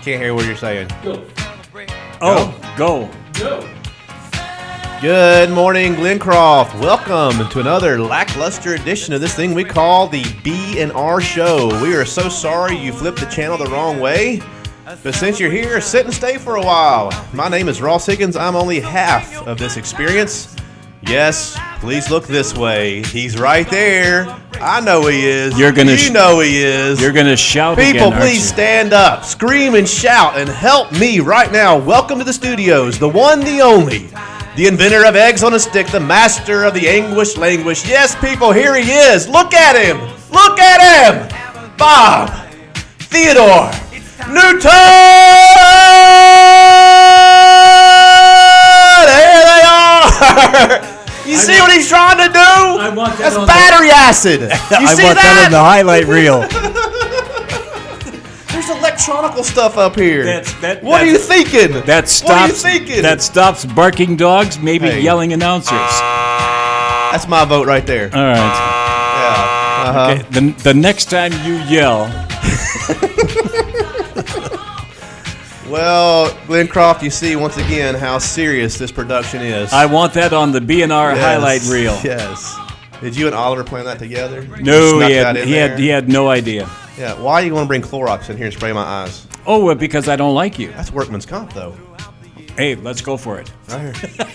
Can't hear what you're saying. Go. Go. Good morning, Glencroft. Welcome to another lackluster edition of this thing we call the B&R Show. We are so sorry you flipped the channel the wrong way, but since you're here, sit and stay for a while. My name is Ross Higgins. I'm only half of this experience. Yes, please look this way. He's right there. I know he is. You know he is. You're going to shout People, again, please stand up, scream and shout, and help me right now. Welcome to the studios, the one, the only, the inventor of eggs on a stick, the master of the anguish languish. Yes, people, here he is. Look at him. Look at him. Bob Theodore Newton. There they are. You see what he's trying to do? That's battery acid. You see that? That in the highlight reel. There's electronical stuff up here. What are you thinking? What are you thinking? That stops barking dogs, maybe yelling announcers. That's my vote right there. All right. Yeah. Uh-huh. Okay. The next time you yell. Well, Glencroft, you see once again how serious this production is. I want that on the B&R highlight reel. Yes. Did you and Oliver plan that together? No, he had no idea. Yeah. Why do you want to bring Clorox in here and spray my eyes? Oh, because I don't like you. That's workman's comp, though. Hey, let's go for it. Right here.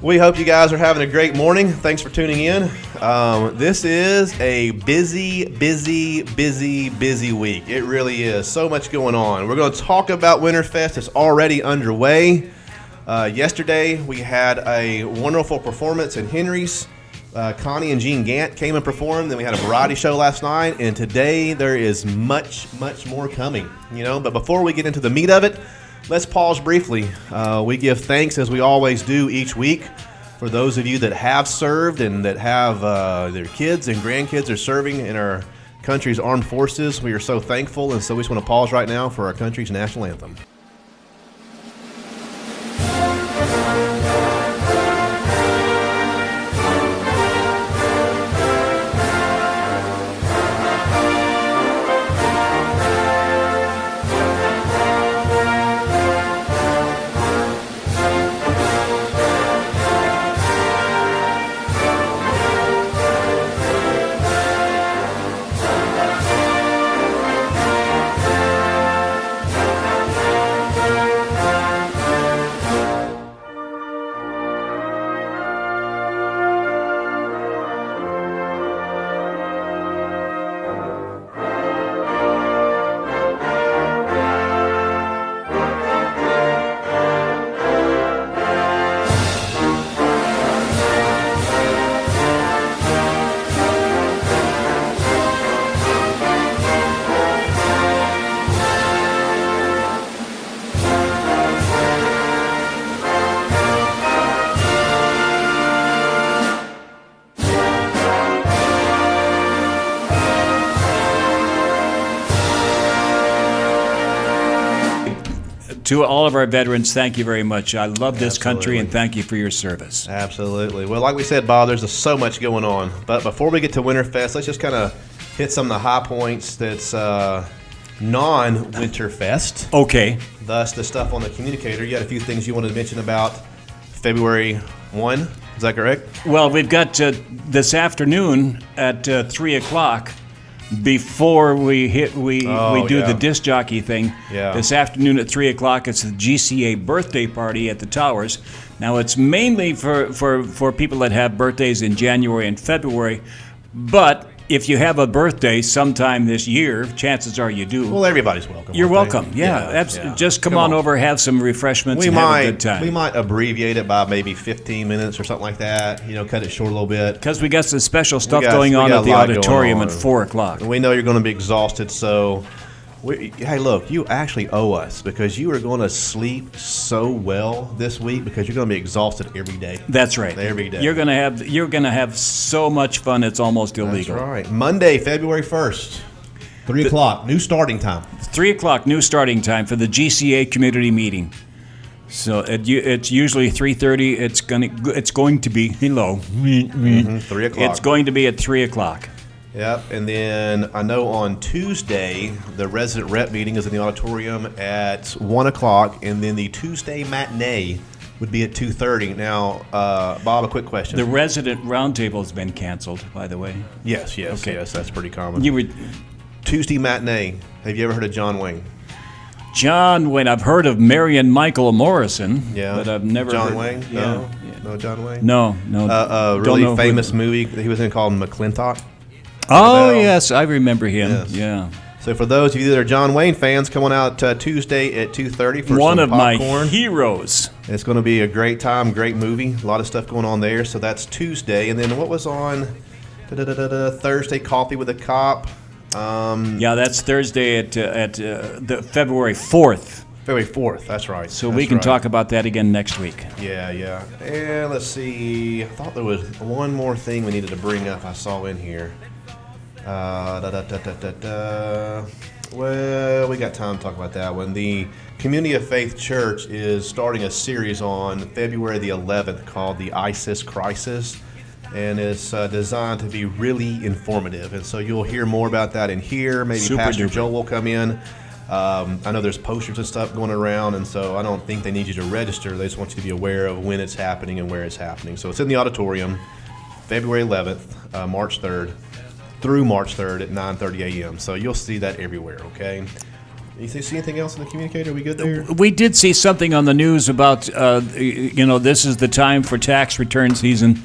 We hope you guys are having a great morning. Thanks for tuning in. This is a busy week. It really is. So much going on. We're going to talk about Winterfest. It's already underway. Yesterday, we had a wonderful performance in Henry's. Connie and Gene Gant came and performed. Then we had a variety show last night. And today, there is much more coming. But before we get into the meat of it, let's pause briefly. We give thanks, as we always do each week, for those of you that have served and that have their kids and grandkids are serving in our country's armed forces. We are so thankful, and so we just want to pause right now for our country's national anthem. To all of our veterans, thank you very much. I love this country, and thank you for your service. Absolutely. Well, like we said, Bob, there's so much going on. But before we get to Winterfest, let's just kind of hit some of the high points that's non-Winterfest. Okay. Thus, the stuff on the communicator. You had a few things you wanted to mention about February 1. Is that correct? Well, we've got this afternoon at 3 o'clock. Before we do the disc jockey thing, this afternoon at 3 o'clock, it's the GCA birthday party at the Towers. Now, it's mainly for people that have birthdays in January and February, but if you have a birthday sometime this year, chances are you do. Well, everybody's welcome. You're welcome. Yeah. Just come on over, have some refreshments, and have a good time. We might abbreviate it by maybe 15 minutes or something like that. Cut it short a little bit. Because we got some special stuff going on at the auditorium at 4 o'clock. And we know you're going to be exhausted, so hey, look, you actually owe us because you are going to sleep so well this week because you're going to be exhausted every day. That's right. Every day. You're going to have so much fun. It's almost illegal. That's right. Monday, February 1st, 3 o'clock, new starting time. 3 o'clock, new starting time for the GCA community meeting. So it's usually 3:30. It's going to be 3 o'clock. It's going to be at 3 o'clock. Yep, and then I know on Tuesday, the resident rep meeting is in the auditorium at 1 o'clock, and then the Tuesday matinee would be at 2:30. Now, Bob, a quick question. The resident roundtable has been canceled, by the way. Yes, that's pretty common. Tuesday matinee. Have you ever heard of John Wayne? John Wayne. I've heard of Marion Michael Morrison, but I've never John heard Wayne? Yeah. No John Wayne? No. A really famous movie that he was in called McClintock. Oh, yes, I remember him. Yes. Yeah. So for those of you that are John Wayne fans, coming out Tuesday at 2:30 for one some of my popcorn. heroes. It's going to be a great time, great movie. A lot of stuff going on there. So that's Tuesday. And then what was on Thursday? Coffee with a Cop. That's Thursday at the February 4th. February 4th, that's right. So we can talk about that again next week. Yeah. And let's see. I thought there was one more thing we needed to bring up I saw in here. Well, we got time to talk about that one. The Community of Faith Church is starting a series on February the 11th called the ISIS Crisis, and it's designed to be really informative. And so you'll hear more about that in here. Maybe Super Pastor duper. Joel will come in. I know there's posters and stuff going around, and so I don't think they need you to register. They just want you to be aware of when it's happening and where it's happening. So it's in the auditorium, February 11th, March 3rd. Through March 3rd at 9:30 a.m. So you'll see that everywhere, okay? You see anything else in the communicator? Are we good there? We did see something on the news about, this is the time for tax return season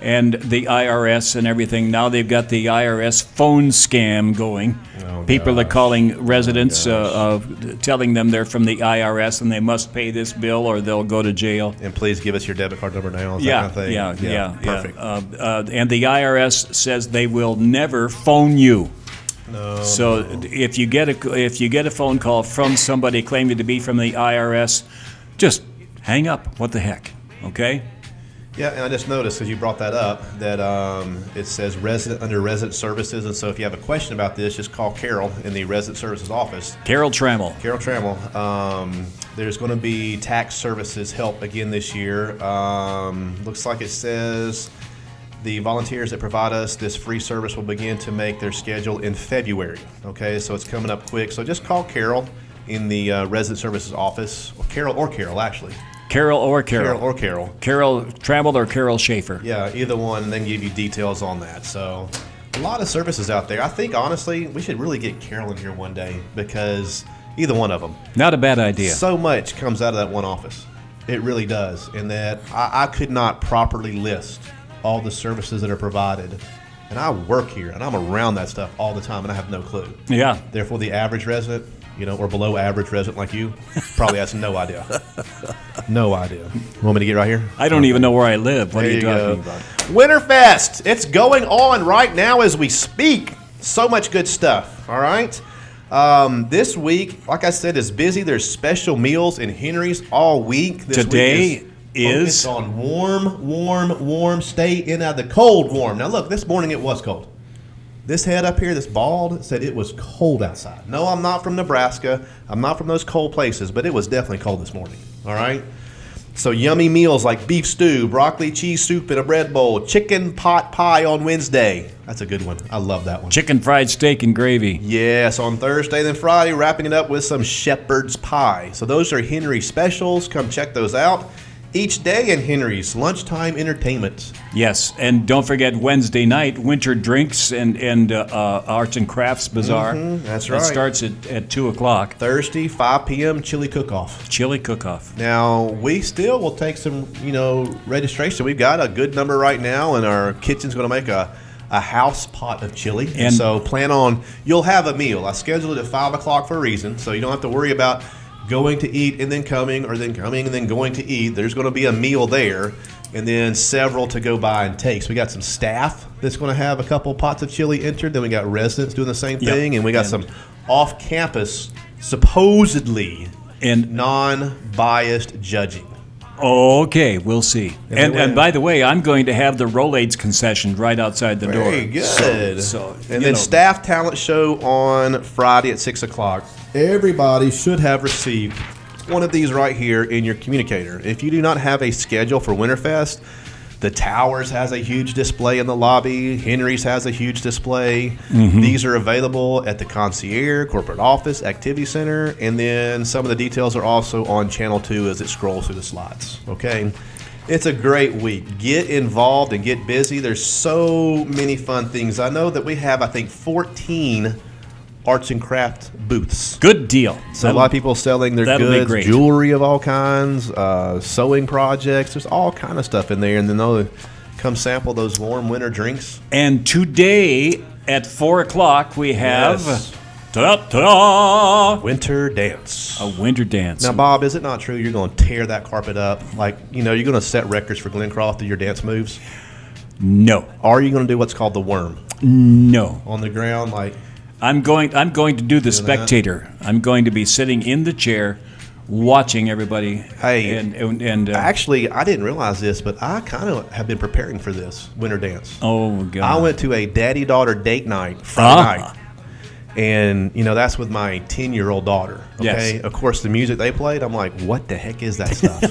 and the IRS and everything. Now they've got the IRS phone scam going. People are calling residents, telling them they're from the IRS and they must pay this bill or they'll go to jail. And please give us your debit card number now. That kind of thing. Yeah. Perfect. And the IRS says they will never phone you. No. So if you get a phone call from somebody claiming to be from the IRS, just hang up. What the heck? Okay. Yeah, and I just noticed, because you brought that up, that it says under resident services, and so if you have a question about this, just call Carol in the resident services office. Carol Trammell. There's going to be tax services help again this year. Looks like it says the volunteers that provide us this free service will begin to make their schedule in February. Okay, so it's coming up quick. So just call Carol in the resident services office, or Carol actually. Carol or Carol. Carol or Carol. Carol Trammell or Carol Schaefer. Yeah, either one, and then give you details on that. So a lot of services out there. I think, honestly, we should really get Carol in here one day, because either one of them. Not a bad idea. So much comes out of that one office. It really does. And that I could not properly list all the services that are provided. And I work here, and I'm around that stuff all the time, and I have no clue. Yeah. Therefore, the average resident, or below average resident like you, probably has no idea. No idea. Want me to get right here? I don't even know where I live. What are you talking about? Winterfest. It's going on right now as we speak. So much good stuff. All right. This week, like I said, is busy. There's special meals in Henry's all week. This Today week is on warm. Stay in out of the cold warm. Now look, this morning it was cold. This head up here, this bald, said it was cold outside. No, I'm not from Nebraska. I'm not from those cold places, but it was definitely cold this morning. All right? So yummy meals like beef stew, broccoli cheese soup in a bread bowl, chicken pot pie on Wednesday. That's a good one. I love that one. Chicken fried steak and gravy. Yes, on Thursday, then Friday, wrapping it up with some shepherd's pie. So those are Henry's specials. Come check those out. Each day in Henry's, lunchtime entertainment. Yes, and don't forget Wednesday night, winter drinks and arts and crafts bazaar. That's right. It starts at 2 o'clock. Thursday, 5 p.m., chili cook-off. Chili cook-off. Now, we still will take some, registration. We've got a good number right now, and our kitchen's going to make a house pot of chili. And so plan on, you'll have a meal. I scheduled it at 5 o'clock for a reason, so you don't have to worry about going to eat and then coming, or then coming and then going to eat. There's going to be a meal there, and then several to go by and take. So we got some staff that's going to have a couple pots of chili entered. Then we got residents doing the same thing, and we got some off-campus, supposedly, and non-biased judging. Okay, we'll see. And by the way, I'm going to have the Rolaids concession right outside the door. Very good. And then staff talent show on Friday at 6 o'clock. Everybody should have received one of these right here in your communicator. If you do not have a schedule for Winterfest, The Towers has a huge display in the lobby. Henry's has a huge display. Mm-hmm. These are available at the concierge, corporate office, activity center, and then some of the details are also on Channel 2 as it scrolls through the slides. Okay? It's a great week. Get involved and get busy. There's so many fun things. I know that we have, I think, 14 arts and craft booths. Good deal. So a lot of people selling their goods, jewelry of all kinds, sewing projects. There's all kind of stuff in there. And then they'll come sample those warm winter drinks. And today at 4 o'clock we have Winter Dance. A winter dance. Now, Bob, is it not true you're going to tear that carpet up? Like, you're going to set records for Glencroft through your dance moves? No. Are you going to do what's called the worm? No. On the ground, like... I'm going to do the spectator. I'm going to be sitting in the chair, watching everybody. Hey, and actually, I didn't realize this, but I kind of have been preparing for this winter dance. Oh God! I went to a daddy-daughter date night Friday night, and that's with my 10-year-old daughter. Okay, yes. Of course, the music they played, I'm like, what the heck is that stuff?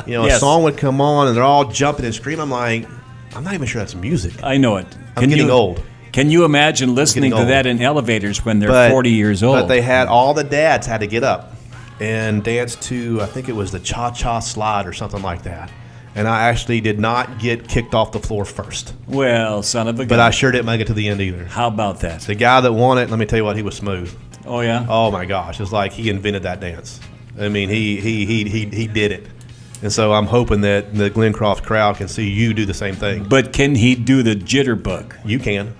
Yes. A song would come on, and they're all jumping and screaming. I'm like, I'm not even sure that's music. I know it. I'm getting old. Can you imagine listening to that in elevators when they're 40 years old? But they had all the dads had to get up and dance to, I think it was the cha-cha slide or something like that. And I actually did not get kicked off the floor first. Well, son of a gun. But I sure didn't make it to the end either. How about that? The guy that won it, let me tell you what, he was smooth. Oh, yeah? Oh, my gosh. It's like he invented that dance. I mean, he did it. And so I'm hoping that the Glencroft crowd can see you do the same thing. But can he do the jitterbug? You can.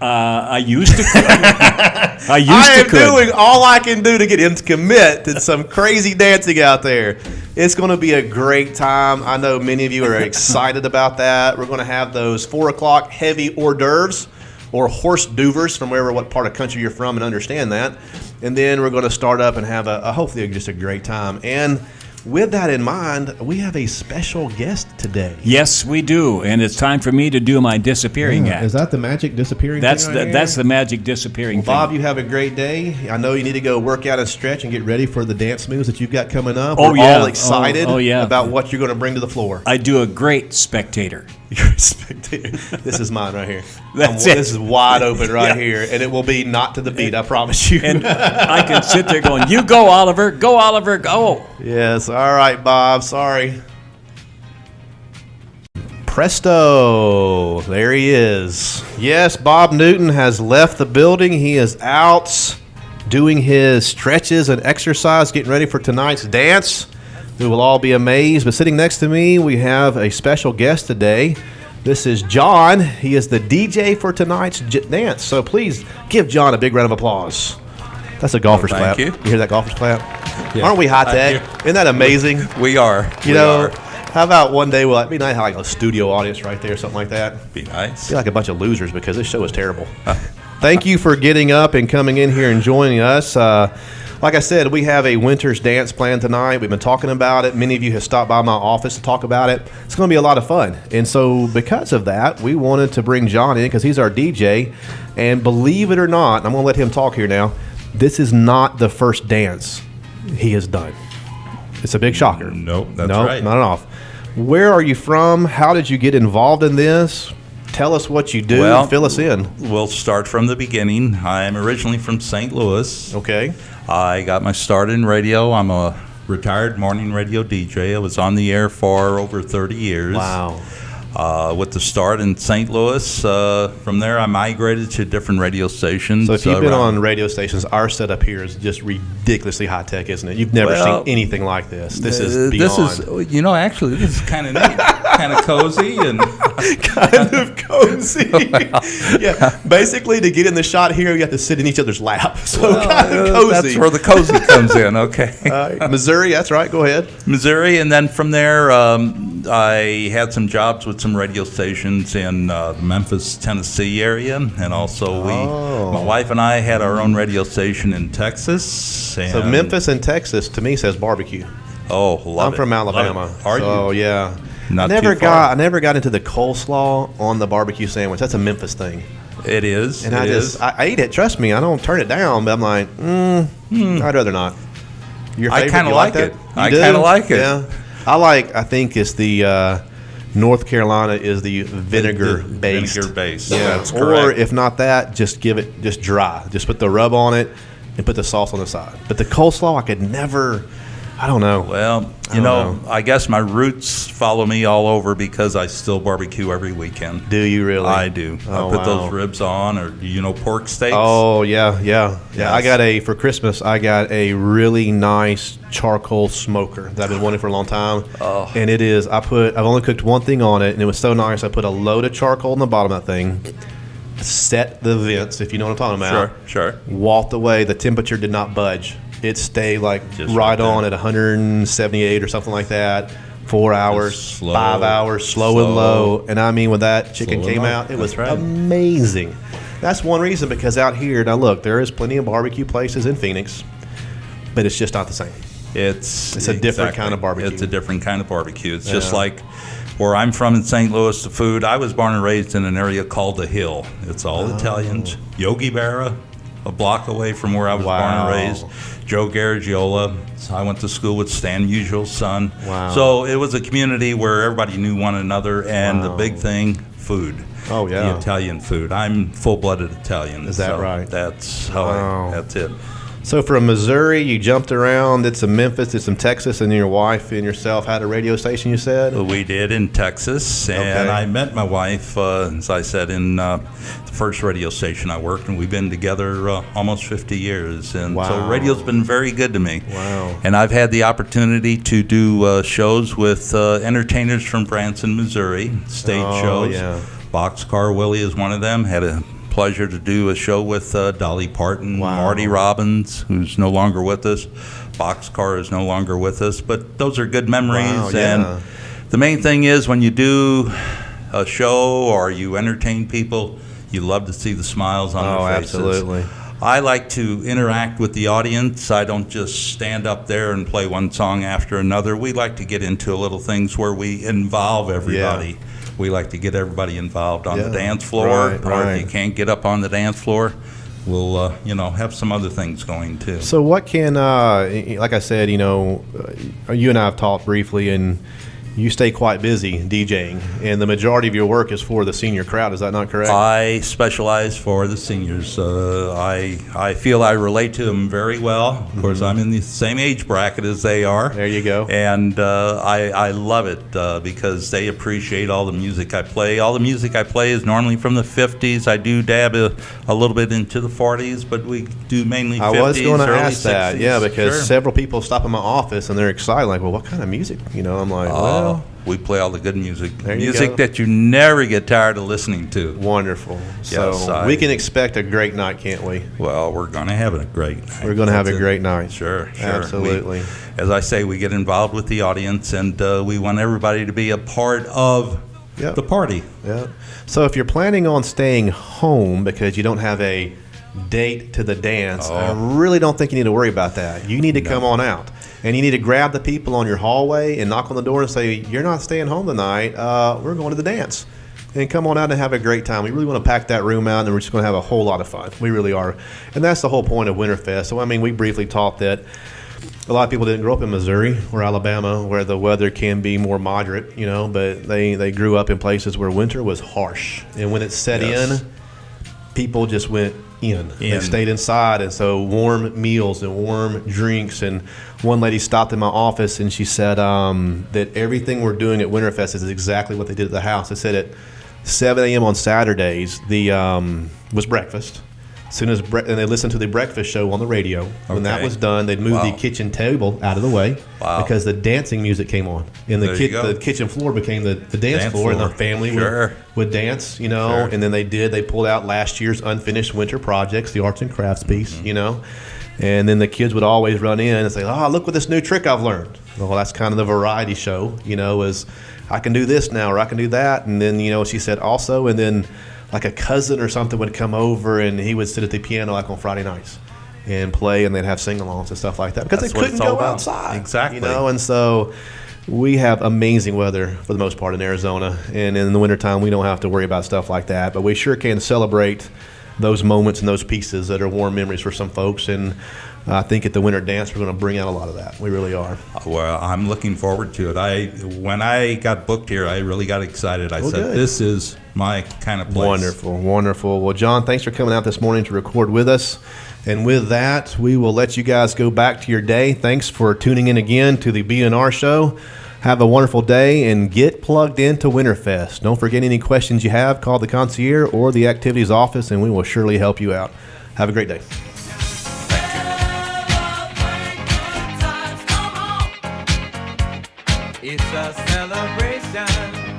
I used to. I am doing all I can do to get him to commit to some crazy dancing out there. It's going to be a great time. I know many of you are excited about that. We're going to have those 4 o'clock heavy hors d'oeuvres or horse duvers from what part of country you're from and understand that. And then we're going to start up and have hopefully just a great time. And with that in mind, we have a special guest today. Yes, we do, and it's time for me to do my disappearing act. Is that the magic disappearing that's thing? That's the magic disappearing thing. Bob, you have a great day. I know you need to go work out and stretch and get ready for the dance moves that you've got coming up. We're all excited yeah. about what you're going to bring to the floor. I do a great spectator. You're a spectator. This is mine right here. That's it. This is wide open right here, and it will be not to the beat, I promise you. And I can sit there going, you go, Oliver, go. Yes, all right, Bob, sorry. Presto, there he is. Yes, Bob Newton has left the building. He is out doing his stretches and exercise, getting ready for tonight's dance. We will all be amazed. But sitting next to me, we have a special guest today. This is John. He is the DJ for tonight's dance. So please give John a big round of applause. That's a golfer's clap. Thank you. You hear that golfer's clap? Yeah. Aren't we high tech? Isn't that amazing? We are. How about one day it'd be nice to have like a studio audience right there, something like that. Be nice. Be like a bunch of losers because this show is terrible. Thank you for getting up and coming in here and joining us. Like I said, we have a winter's dance plan tonight. We've been talking about it. Many of you have stopped by my office to talk about it. It's going to be a lot of fun. And so because of that, we wanted to bring John in because he's our DJ. And believe it or not, I'm going to let him talk here now, this is not the first dance he has done. It's a big shocker. Nope, that's right. Not at all. Where are you from? How did you get involved in this? Tell us what you do. Well, fill us in. We'll start from the beginning. I'm originally from St. Louis. Okay. I got my start in radio. I'm a retired morning radio DJ. I was on the air for over 30 years. Wow. With the start in St. Louis, from there I migrated to different radio stations. So if you've been on radio stations, our setup here is just ridiculously high tech, isn't it? You've never seen anything like this. This is beyond. This is, actually, this is kind of neat, kind of cozy and kind of cozy. Yeah, basically to get in the shot here, you have to sit in each other's lap. So kind of cozy. That's where the cozy comes in. Okay. Missouri, that's right. Go ahead. Missouri, and then from there, I had some jobs with some radio stations in the Memphis, Tennessee area, and also my wife and I had our own radio station in Texas. And so Memphis and Texas, to me, says barbecue. Oh, love I'm from Alabama. Are you? So, yeah. Not I too far. I never got into the coleslaw on the barbecue sandwich. That's a Memphis thing. It is. And I ate it. Trust me, I don't turn it down, but I'm like, I'd rather not. Your favorite? I kind of like it. I kind of like it. Yeah. I think it's the North Carolina is the vinegar based. Vinegar based. Yeah, that's correct. Or if not that, just give it just dry. Just put the rub on it and put the sauce on the side. But the coleslaw, I could never. I don't know. Well, I guess my roots follow me all over because I still barbecue every weekend. Do you really? I do. I put those ribs on, or pork steaks. Oh yeah. Yes. For Christmas. I got a really nice charcoal smoker that I've been wanting for a long time. Oh. And it is. I've only cooked one thing on it, and it was so nice. I put a load of charcoal in the bottom of that thing. Set the vents, if you know what I'm talking about. Sure. Walked away. The temperature did not budge. It stayed Just right on at 178 or something like that. 4 hours, slow, 5 hours, slow and low. And I mean, when that chicken Slow and came low. out, it was That's right. amazing. That's one reason, because out here, now look, there is plenty of barbecue places in Phoenix, but it's just not the same. It's a different kind of barbecue. It's a different kind of barbecue. It's just like where I'm from in St. Louis, the food. I was born and raised in an area called the Hill. It's all Italians. Yogi Berra, a block away from where I was born and raised. Joe Garagiola. So I went to school with Stan Musial's son. Wow. So it was a community where everybody knew one another, and the big thing, food. Oh, yeah. The Italian food. I'm full-blooded Italian. Is that so right? That's how Wow. that's it. So from Missouri, you jumped around, did some Memphis, did some Texas, and your wife and yourself had a radio station, you said? We did in Texas, and Okay. I met my wife, as I said, in the first radio station I worked, and we've been together almost 50 years. And so Wow. radio's been very good to me. Wow. And I've had the opportunity to do shows with entertainers from Branson, Missouri, stage shows. Yeah. Boxcar Willie is one of them. Had a pleasure to do a show with Dolly Parton, Wow. Marty Robbins, who's no longer with us. Boxcar is no longer with us, but those are good memories. Wow, yeah. And the main thing is, when you do a show or you entertain people, you love to see the smiles on their faces. Absolutely. I like to interact with the audience. I don't just stand up there and play one song after another. We like to get into little things where we involve everybody. We like to get everybody involved on the dance floor. Or if you can't get up on the dance floor, we'll have some other things going too. So what can, like I said, you and I have talked briefly, and you stay quite busy DJing, and the majority of your work is for the senior crowd. Is that not correct? I specialize for the seniors. I feel I relate to them very well. Of course, I'm in the same age bracket as they are. There you go. And I love it because they appreciate all the music I play. All the music I play is normally from the 50s. I do dab a little bit into the 40s, but we do mainly 50s, I was going to early ask that, 60s. because several people stop in my office and they're excited, like, well, what kind of music? I'm like, well, we play all the good music. There you Music go. that you never get tired of listening to. wonderful. So Yes, we can expect a great night, can't we? Well, we're going to have a great night. We're going to have That's a it. great night. Sure. Absolutely. As I say, we get involved with the audience, and we want everybody to be a part of Yep. the party. Yeah. So if you're planning on staying home because you don't have a date to the dance, I really don't think you need to worry about that. You need to come on out. And you need to grab the people on your hallway and knock on the door and say, you're not staying home tonight. We're going to the dance. And come on out and have a great time. We really want to pack that room out, and we're just going to have a whole lot of fun. We really are. And that's the whole point of Winterfest. So, we briefly talked that a lot of people didn't grow up in Missouri or Alabama where the weather can be more moderate, but they grew up in places where winter was harsh. And when it set in, people just went in. They stayed inside, and so warm meals and warm drinks. And one lady stopped in my office, and she said that everything we're doing at Winterfest is exactly what they did at the house. They said at 7 a.m. on Saturdays, was breakfast. As soon as and they listened to the breakfast show on the radio. When that was done, they'd move the kitchen table out of the way because the dancing music came on, and the kitchen floor became the dance floor, and the family would dance, And then they pulled out last year's unfinished winter projects, the arts and crafts piece, and then the kids would always run in and say, "Oh, look what this new trick I've learned." Well, that's kind of the variety show, is I can do this now or I can do that, and then she said also, and then like a cousin or something would come over and he would sit at the piano like on Friday nights and play, and they'd have sing-alongs and stuff like that because they couldn't go outside. Exactly. And so we have amazing weather for the most part in Arizona, and in the wintertime we don't have to worry about stuff like that, but we sure can celebrate those moments and those pieces that are warm memories for some folks. And I think at the Winter Dance, we're going to bring out a lot of that. We really are. Well, I'm looking forward to it. When I got booked here, I really got excited. I said, good. This is my kind of place. Wonderful, wonderful. Well, John, thanks for coming out this morning to record with us. And with that, we will let you guys go back to your day. Thanks for tuning in again to the BNR show. Have a wonderful day and get plugged into Winterfest. Don't forget, any questions you have, call the concierge or the activities office, and we will surely help you out. Have a great day. It's a celebration.